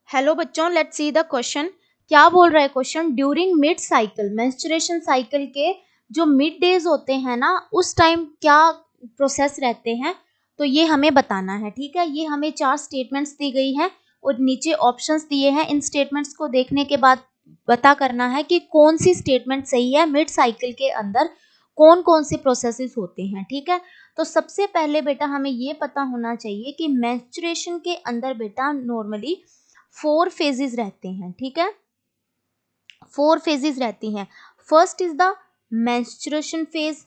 Hello बच्चों, let's see the question. क्या बोल रहा है question? During mid cycle, menstruation cycle के जो मिड डेज होते हैं ना, उस टाइम क्या प्रोसेस रहते हैं, तो ये हमें बताना है। ठीक है, ये हमें 4 स्टेटमेंट्स दी गई हैं और नीचे ऑप्शंस दिए हैं। इन स्टेटमेंट्स को देखने के बाद पता करना है कि कौन सी स्टेटमेंट सही है। मिड साइकिल के अंदर कौन कौन से प्रोसेसेस होते हैं। ठीक है, तो सबसे पहले बेटा हमें ये पता होना चाहिए कि मेंस्ट्रुएशन के अंदर बेटा नॉर्मली 4 फेजेस रहते हैं। ठीक है, 4 फेजेस रहती हैं। First is the menstruation phase,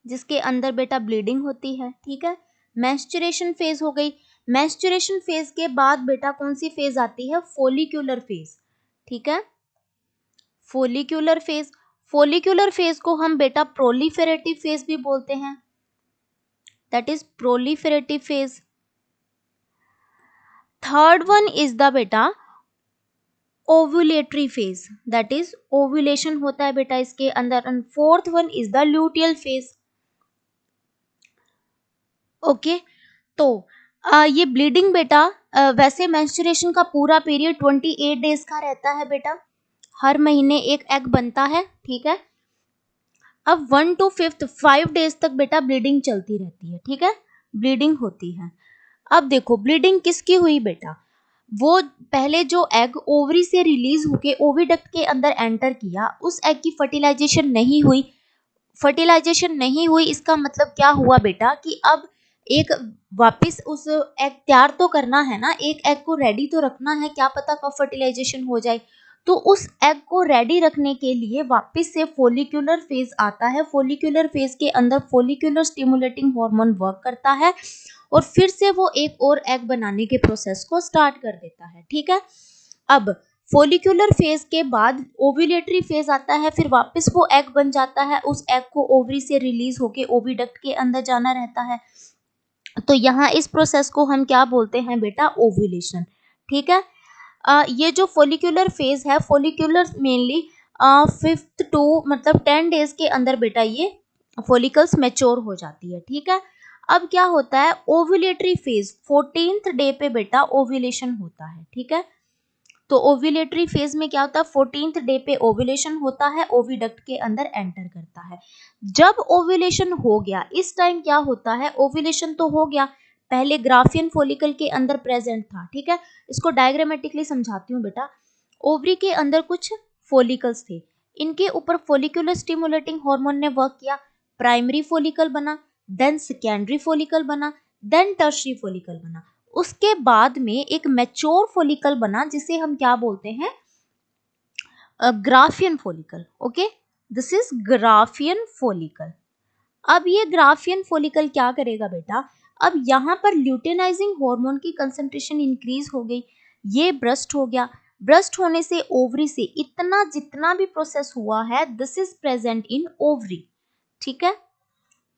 जिसके अंदर बेटा ब्लीडिंग होती है। ठीक है, मेंस्ट्रुएशन फेज हो गई। मेंस्ट्रुएशन फेज के बाद बेटा कौन सी फेज आती है? Follicular phase. ठीक है, फोलिकुलर फेज। फोलिकुलर फेज को हम बेटा प्रोलिफेरेटिव फेज भी बोलते हैं, that is proliferative phase. Third one is the बेटा ovulatory phase, that is ovulation होता है बेटा इसके अंदर। And fourth one is the luteal phase. Okay, तो ये ब्लीडिंग बेटा वैसे मेंस्ट्रुएशन का पूरा पीरियड 28 डेज का रहता है बेटा। हर महीने एक एग बनता है। ठीक है, अब 1 to 5th 5 डेज तक बेटा ब्लीडिंग चलती रहती है। ठीक है, ब्लीडिंग होती है। अब देखो ब्लीडिंग किसकी हुई बेटा? वो पहले जो एग ओवरी से रिलीज होके ओविडक्ट के अंदर एंटर किया, उस एग की फर्टिलाइजेशन नहीं हुई। फर्टिलाइजेशन नहीं हुई इसका मतलब क्या हुआ बेटा कि अब एक वापस उस एग तैयार तो करना है ना, एक एग को रेडी तो रखना है, क्या पता कब फर्टिलाइजेशन हो जाए। तो उस एग को रेडी रखने के लिए वापस से फोलिकुलर फेज आता है। फोलिकुलर फेज के अंदर फोलिकुलर स्टिमुलेटिंग हार्मोन वर्क करता है और फिर से वो एक और एग बनाने के प्रोसेस को स्टार्ट कर देता है। ठीक है, अब फोलिकुलर फेज के बाद ओव्यूलेटरी फेज आता है, फिर वापस वो एग बन जाता है। उस एग को ओवरी से रिलीज होके ओविडक्ट के अंदर जाना रहता है। तो यहाँ इस प्रोसेस को हम क्या बोलते हैं बेटा? ओव्यूलेशन। ठीक है, ये जो फोलिकुलर फेज है, फोलिकुलर मेनली 5th to मतलब 10 डेज के अंदर बेटा ये फोलिकल्स मैच्योर हो जाती है। ठीक है, अब क्या होता है? ओव्यूलेटरी फेज 14th डे पे बेटा ओव्यूलेशन होता है। ठीक है, तो ओव्यूलेटरी फेज में क्या होता है? 14th डे पे ओव्यूलेशन होता है, ओविडक्ट के अंदर एंटर करता है। जब ओव्यूलेशन हो गया, इस टाइम क्या होता है? ओव्यूलेशन तो हो गया, पहले ग्राफियन फोलिकल के अंदर प्रेजेंट था। ठीक है, इसको डायग्रामेटिकली समझाती हूँ बेटा। ओवरी के अंदर कुछ फोलिकल्स थे, इनके ऊपर फोलिकुलर स्टिमुलेटिंग हार्मोन ने वर्क किया, प्राइमरी फोलिकल बना, देन सेकेंडरी फोलिकल बना, देन टर्शियरी फोलिकल बना। उसके बाद में एक मैच्योर फोलिकल बना जिसे हम क्या बोलते हैं? Graafian follicle. Okay, this is Graafian follicle. अब ये ग्राफियन फोलिकल क्या करेगा बेटा? अब यहाँ पर ल्यूटेनाइजिंग हार्मोन की कंसंट्रेशन इंक्रीज हो गई, ये ब्रस्ट हो गया। ब्रस्ट होने से ओवरी से इतना जितना भी प्रोसेस हुआ है, this is present in ovary. ठीक है,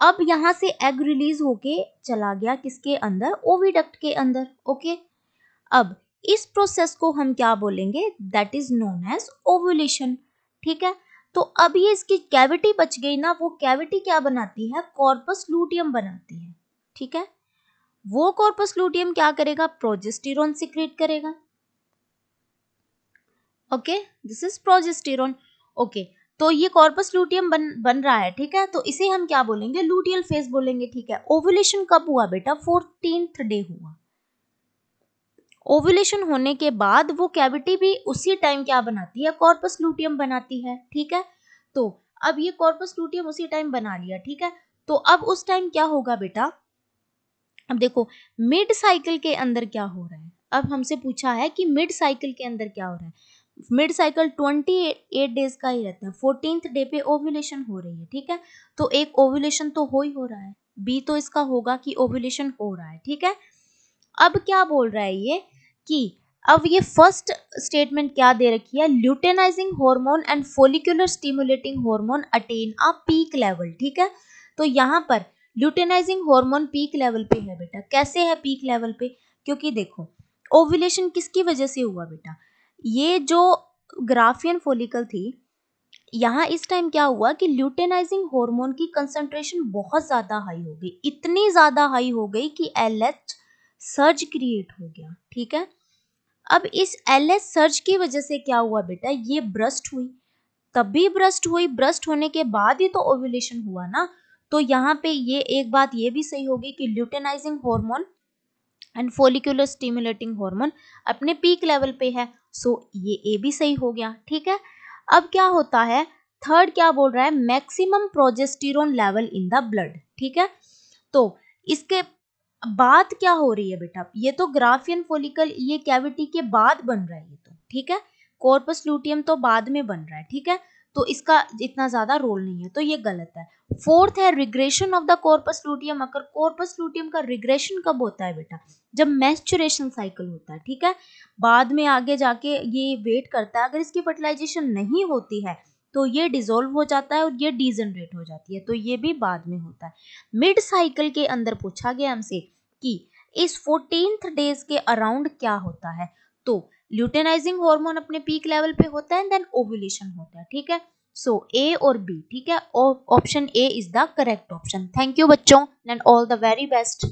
अब यहाँ से एग रिलीज होके चला गया किसके अंदर? ओविडक्ट के अंदर। ओके, अब इस प्रोसेस को हम क्या बोलेंगे? That is known as ovulation. ठीक है, तो अब ये इसकी कैविटी बच गई ना, वो कैविटी क्या बनाती है? कॉर्पस लूटियम बनाती है। ठीक है, वो कॉर्पस लूटियम क्या करेगा? प्रोजेस्टेरोन सिक्रेट करेगा। Okay, this is progesterone. Okay, तो ये कॉर्पस लूटियम बन रहा है। ठीक है, तो इसे हम क्या बोलेंगे? लूटियल फेज बोलेंगे। ठीक है, ओव्यूलेशन कब हुआ बेटा? 14th डे हुआ। ओव्यूलेशन होने के बाद वो कैविटी भी उसी टाइम क्या बनाती है? कॉर्पस लूटियम बनाती है। ठीक है, तो अब ये कॉर्पस लूटियम उसी टाइम बना लिया। ठीक है, तो अब उस टाइम क्या होगा बेटा? अब देखो मिड साइकिल के अंदर क्या हो रहा है। अब हमसे पूछा है कि मिड साइकिल के अंदर क्या हो रहा है। मिड साइकिल 28 डेज का ही रहता है। 14th डे पे ओव्यूलेशन हो रही है। ठीक है, तो एक ओव्यूलेशन तो हो रहा है, बी तो इसका होगा कि ओव्यूलेशन हो रहा है। ठीक है, अब क्या बोल रहा है ये कि अब ये फर्स्ट स्टेटमेंट क्या दे रखी है? Luteinising hormone and follicular stimulating hormone attain a peak level. ठीक है, तो यहाँ पर ल्यूटेनाइजिंग हार्मोन पीक लेवल पे है बेटा। कैसे है पीक लेवल पे? क्योंकि देखो ओव्यूलेशन किसकी वजह से हुआ बेटा? ये जो ग्राफियन फोलिकल थी, यहाँ इस टाइम क्या हुआ कि ल्यूटेनाइजिंग हार्मोन की कंसंट्रेशन बहुत ज्यादा हाई हो गई, इतनी ज्यादा हाई हो गई कि एलएच सर्ज क्रिएट हो गया। ठीक है, अब इस LH सर्ज की वजह से क्या हुआ बेटा, ये ब्रस्ट हुई, तभी ब्रस्ट हुई, ब्रस्ट होने के बाद ही तो ओव्यूलेशन हुआ ना। तो यहाँ पे ये एक बात ये भी सही होगी कि luteinising hormone and follicular stimulating hormone अपने पीक लेवल पे है, सो ये ए भी सही हो गया, ठीक है। अब क्या होता है, थर्ड क्या बोल रहा है, maximum progesterone level in the blood, ठीक है। तो इसके बात क्या हो रही है बेटा, ये तो ग्राफियन फोलिकल ये कैविटी के बाद बन रहा है, ये तो ठीक है, कॉर्पस लूटियम तो बाद में बन रहा है, ठीक है, तो इसका इतना ज्यादा रोल नहीं है, तो ये गलत है। फोर्थ है regression of the corpus luteum. अगर कॉर्पस लूटियम का रिग्रेशन कब होता है बेटा, जब मैस्चुरेशन साइकिल होता है, ठीक है, बाद में आगे जाके ये वेट करता है, अगर इसकी फर्टिलाइजेशन नहीं होती है तो ये डिसॉल्व हो जाता है और ये डीजनरेट हो जाती है, तो ये भी बाद में होता है। मिड साइकिल के अंदर पूछा गया हमसे कि इस 14th डेज के अराउंड क्या होता है, तो ल्यूटेनाइजिंग हार्मोन अपने पीक लेवल पे होता है, देन ओव्यूलेशन होता है, ठीक है। सो ए और बी, ठीक है, option A is the correct option. Thank you बच्चों and all the very best.